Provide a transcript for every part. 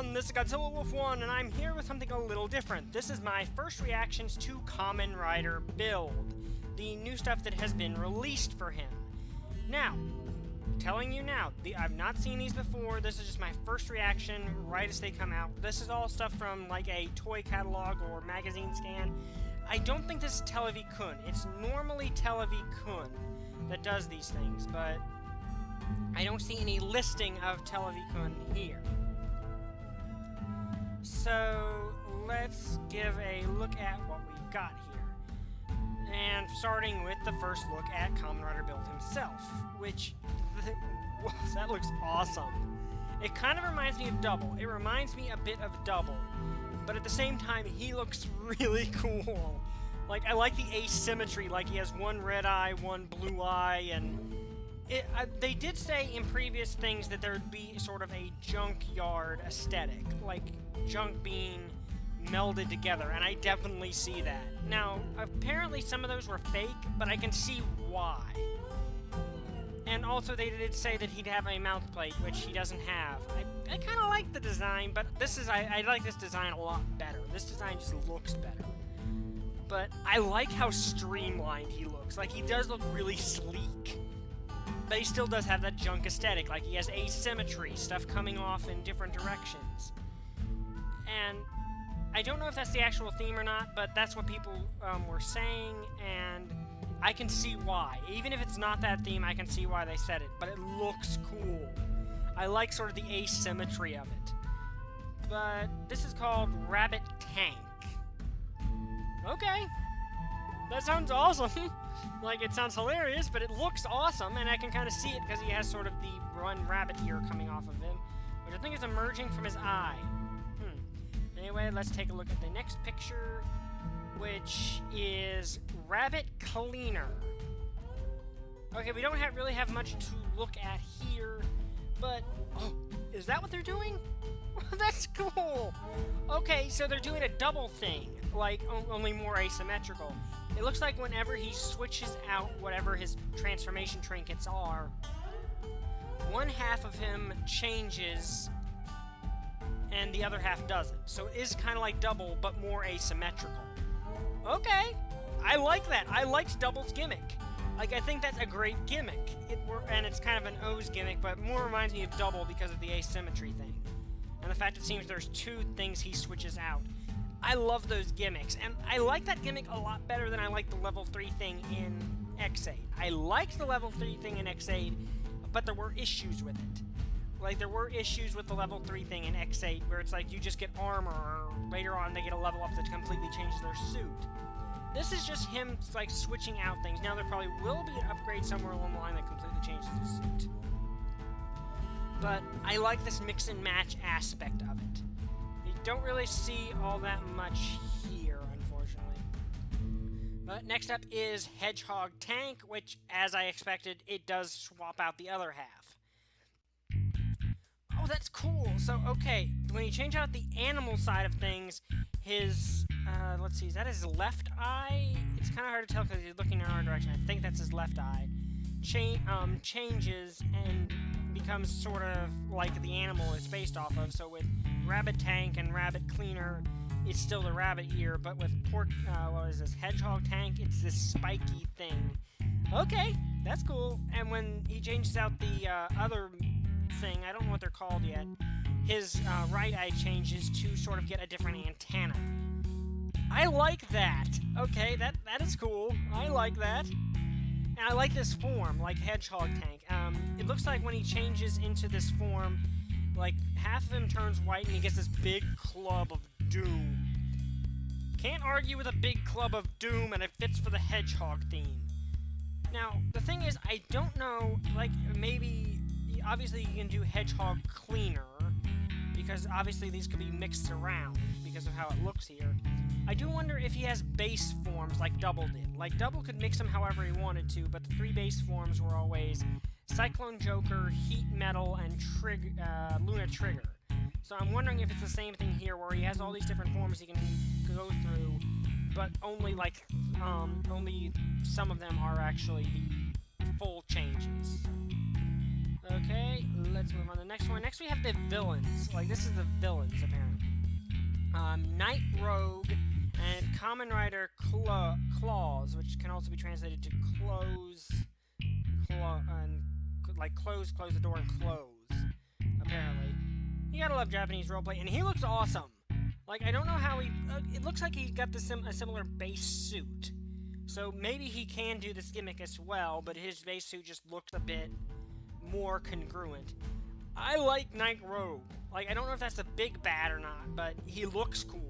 everyone, this is Godzilla Wolf 1, and I'm here with something a little different. This is my first reactions to Kamen Rider Build, the new stuff that has been released for him. Now, telling you now, I've not seen these before. This is just my first reaction right as they come out. This is all stuff from like a Toei catalog or magazine scan. I don't think this is JEfusion. It's normally JEfusion that does these things, but I don't see any listing of JEfusion here. So let's give a look at what we've got here. And starting with the first look at Kamen Rider Build himself, which, that looks awesome. It kind of reminds me of Double. It reminds me a bit of Double, but at the same time, he looks really cool. Like, I like the asymmetry, like he has one red eye, one blue eye, and they did say in previous things that there would be sort of a junkyard aesthetic, like junk being melded together, and I definitely see that. Now, apparently some of those were fake, but I can see why. And also they did say that he'd have a mouth plate, which he doesn't have. I kind of like the design, but I like this design a lot better. This design just looks better. But I like how streamlined he looks. Like, he does look really sleek. But he still does have that junk aesthetic. Like, he has asymmetry, stuff coming off in different directions. And I don't know if that's the actual theme or not, but that's what people were saying, and I can see why. Even if it's not that theme, I can see why they said it, but it looks cool. I like sort of the asymmetry of it. But this is called Rabbit Tank. Okay. That sounds awesome. Like, it sounds hilarious, but it looks awesome, and I can kind of see it because he has sort of the one rabbit ear coming off of him, which I think is emerging from his eye. Anyway, let's take a look at the next picture, which is Rabbit Cleaner. Okay, we don't really have much to look at here, but... Oh, is that what they're doing? That's cool! Okay, so they're doing a double thing, like, only more asymmetrical. It looks like whenever he switches out whatever his transformation trinkets are, one half of him changes and the other half doesn't. So it is kind of like Double, but more asymmetrical. Okay, I like that. I liked Double's gimmick. Like, I think that's a great gimmick. And it's kind of an O's gimmick, but more reminds me of Double because of the asymmetry thing. And the fact it seems there's two things he switches out. I love those gimmicks, and I like that gimmick a lot better than I like the level 3 thing in X8. I liked the level 3 thing in X8, but there were issues with it. Like, there were issues with the level 3 thing in X8, where it's like you just get armor, or later on they get a level up that completely changes their suit. This is just him, like, switching out things. Now, there probably will be an upgrade somewhere along the line that completely changes his suit. But I like this mix and match aspect of it. You don't really see all that much here, unfortunately. But next up is Hedgehog Tank, which, as I expected, it does swap out the other half. Oh, that's cool. So, okay, when you change out the animal side of things, his, let's see, is that his left eye? It's kind of hard to tell because he's looking in our direction. I think that's his left eye. Changes and becomes sort of like the animal it's based off of. So with Rabbit Tank and Rabbit Cleaner, it's still the rabbit ear, but with what is this, Hedgehog Tank, it's this spiky thing. Okay, that's cool. And when he changes out the other thing, I don't know what they're called yet, his right eye changes to sort of get a different antenna. I like that. Okay, that is cool. I like that. And I like this form, like Hedgehog Tank. It looks like when he changes into this form, like, half of him turns white and he gets this big club of doom. Can't argue with a big club of doom, and it fits for the Hedgehog theme. Now, the thing is, I don't know, like, maybe, obviously you can do Hedgehog Cleaner, because obviously these could be mixed around because of how it looks here. I do wonder if he has base forms like Double did. Like, Double could mix them however he wanted to, but the 3 base forms were always Cyclone Joker, Heat Metal, and Luna Trigger. So I'm wondering if it's the same thing here, where he has all these different forms he can go through, but only, like, only some of them are actually the full changes. Okay, let's move on to the next one. Next we have the villains. Like, this is the villains, apparently. Knight Rogue and Kamen Rider Claws, which can also be translated to close the door and close, apparently. You gotta love Japanese roleplay, and he looks awesome. Like, I don't know how he... it looks like he got a similar base suit. So maybe he can do this gimmick as well, but his base suit just looks a bit more congruent. I like Knight Rogue. Like, I don't know if that's a big bad or not, but he looks cool.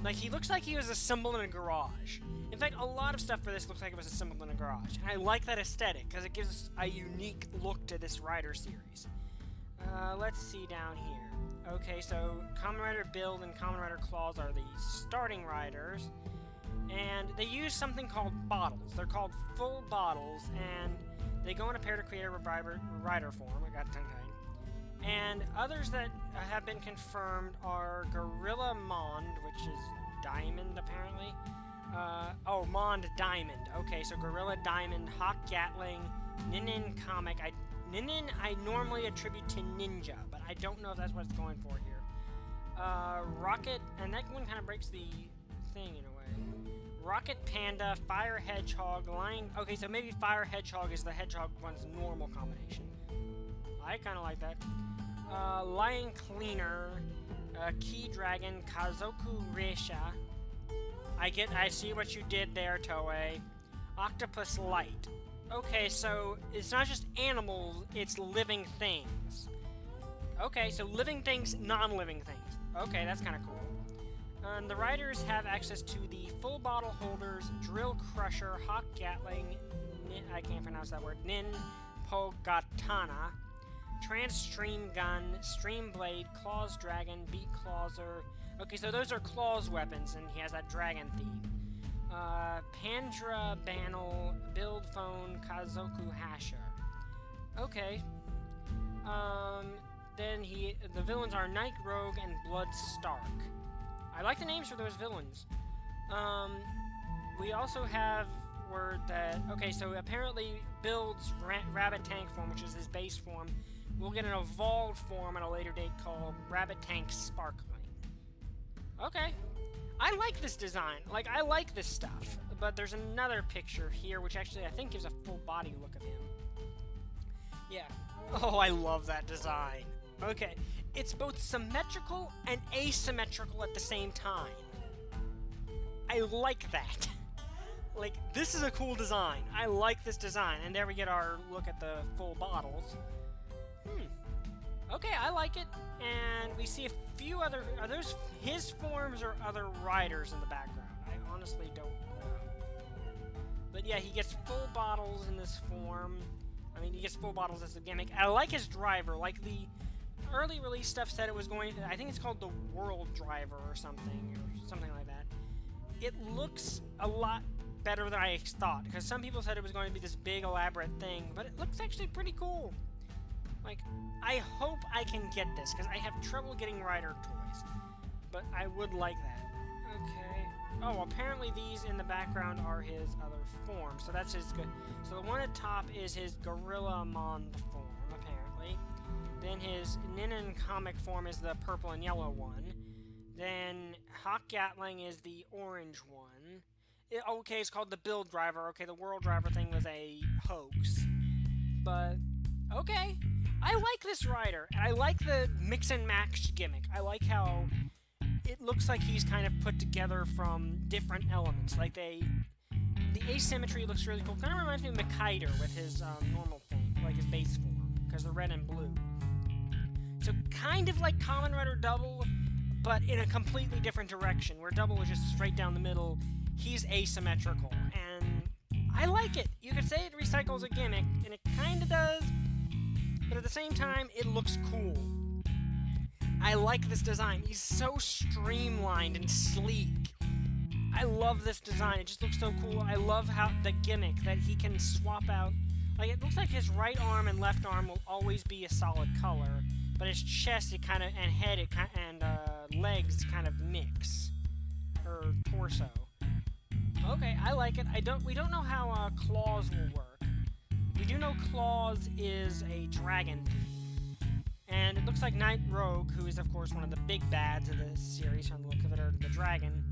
Like, he looks like he was assembled in a garage. In fact, a lot of stuff for this looks like it was assembled in a garage. And I like that aesthetic, because it gives us a unique look to this Rider series. Let's see down here. Okay, so Kamen Rider Build and Kamen Rider Claws are the starting riders. And they use something called bottles. They're called full bottles, and they go in a pair to create a rider form. I got tongue-tied. And others that have been confirmed are Gorilla Mond, which is Diamond, apparently. Mond Diamond. Okay, so Gorilla Diamond, Hawk Gatling, Ninin Comic. Ninin I normally attribute to Ninja, but I don't know if that's what it's going for here. Rocket, and that one kind of breaks the thing in a way. Rocket Panda, Fire Hedgehog, Lion... Okay, so maybe Fire Hedgehog is the Hedgehog one's normal combination. I kind of like that. Lion Cleaner, Key Dragon, Kazoku Reisha. I see what you did there, Toei. Octopus Light. Okay, so it's not just animals, it's living things. Okay, so living things, non-living things. Okay, that's kind of cool. The riders have access to the full bottle holders, Drill Crusher, Hawk Gatling, I can't pronounce that word, Nin Pogatana, Trans-Stream Gun, Stream Blade, Claws Dragon, Beat Clawser. Okay, so those are Claws weapons, and he has that dragon theme. Pandra Banal, Build Phone, Kazoku Hasher. Okay. Then the villains are Knight Rogue and Blood Stark. I like the names for those villains. We also have word that... Okay, so apparently Build's Rabbit Tank form, which is his base form, will get an evolved form at a later date called Rabbit Tank Sparkling. Okay. I like this design. Like, I like this stuff. But there's another picture here, which actually I think gives a full body look of him. Yeah. Oh, I love that design. Okay. It's both symmetrical and asymmetrical at the same time. I like that. Like, this is a cool design. I like this design. And there we get our look at the full bottles. Okay, I like it. And we see a few other... Are those his forms or other riders in the background? I honestly don't know. But yeah, he gets full bottles in this form. I mean, he gets full bottles as a gimmick. I like his driver. Like, the early release stuff said it was going... I think it's called the World Driver or something like that. It looks a lot better than I thought, because some people said it was going to be this big, elaborate thing, but it looks actually pretty cool. Like, I hope I can get this, because I have trouble getting Rider toys. But I would like that. Okay. Oh, apparently these in the background are his other forms. So that's his good. So the one at top is his Gorilla Mond form, apparently. Then his Ninin comic form is the purple and yellow one. Then Hawk Gatling is the orange one. Okay, it's called the Build Driver. Okay, the World Driver thing was a hoax. But, okay. I like this rider, and I like the mix and match gimmick. I like how it looks like he's kind of put together from different elements. Like, the asymmetry looks really cool. Kind of reminds me of Makaider with his normal thing, like his base form, because they're red and blue. So, kind of like Kamen Rider Double, but in a completely different direction, where Double was just straight down the middle. He's asymmetrical, and I like it. You could say it recycles a gimmick, and it kind of does, but at the same time, it looks cool. I like this design. He's so streamlined and sleek. I love this design. It just looks so cool. I love how the gimmick that he can swap out. Like, it looks like his right arm and left arm will always be a solid color, but his chest, it kind of, and head, it kind, and legs kind of mix, or torso. Okay, I like it. We don't know how claws will work, we do know Claws is a dragon theme. And it looks like Knight Rogue, who is of course one of the big bads of the series from the look of it, or the dragon,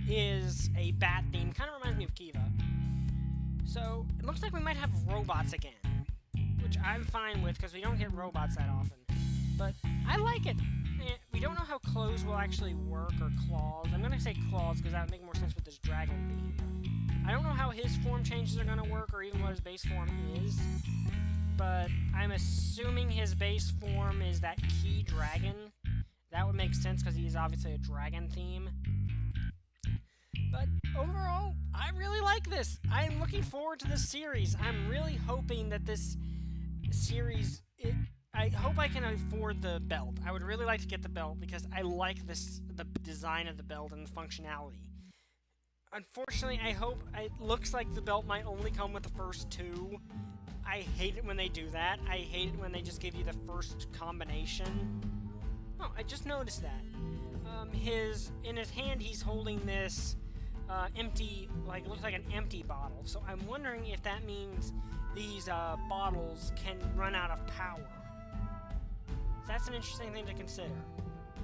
is a bat theme. Kind of reminds me of Kiva. So it looks like we might have robots again, which I'm fine with because we don't get robots that often. But I like it. We don't know how clothes will actually work, or claws. I'm going to say claws because that would make more sense with this dragon theme. I don't know how his form changes are going to work, or even what his base form is. But I'm assuming his base form is that key dragon. That would make sense because he is obviously a dragon theme. But overall, I really like this. I'm looking forward to this series. I'm really hoping that this series... I hope I can afford the belt. I would really like to get the belt because I like the design of the belt and the functionality. Unfortunately, it looks like the belt might only come with the first two. I hate it when they do that. I hate it when they just give you the first combination. Oh, I just noticed that. In his hand, he's holding this empty, looks like an empty bottle. So I'm wondering if that means these bottles can run out of power. That's an interesting thing to consider.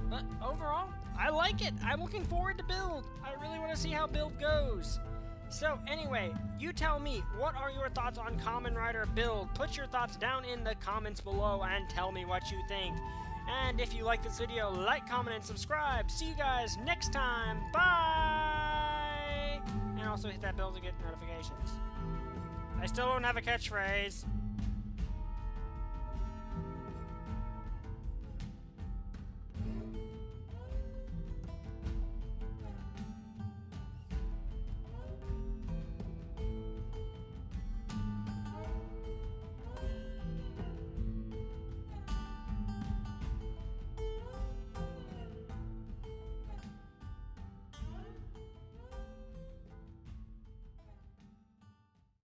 But overall, I like it. I'm looking forward to Build. I really want to see how Build goes. So anyway, you tell me, what are your thoughts on Kamen Rider Build? Put your thoughts down in the comments below and tell me what you think. And if you like this video, like, comment, and subscribe. See you guys next time. Bye! And also hit that bell to get notifications. I still don't have a catchphrase.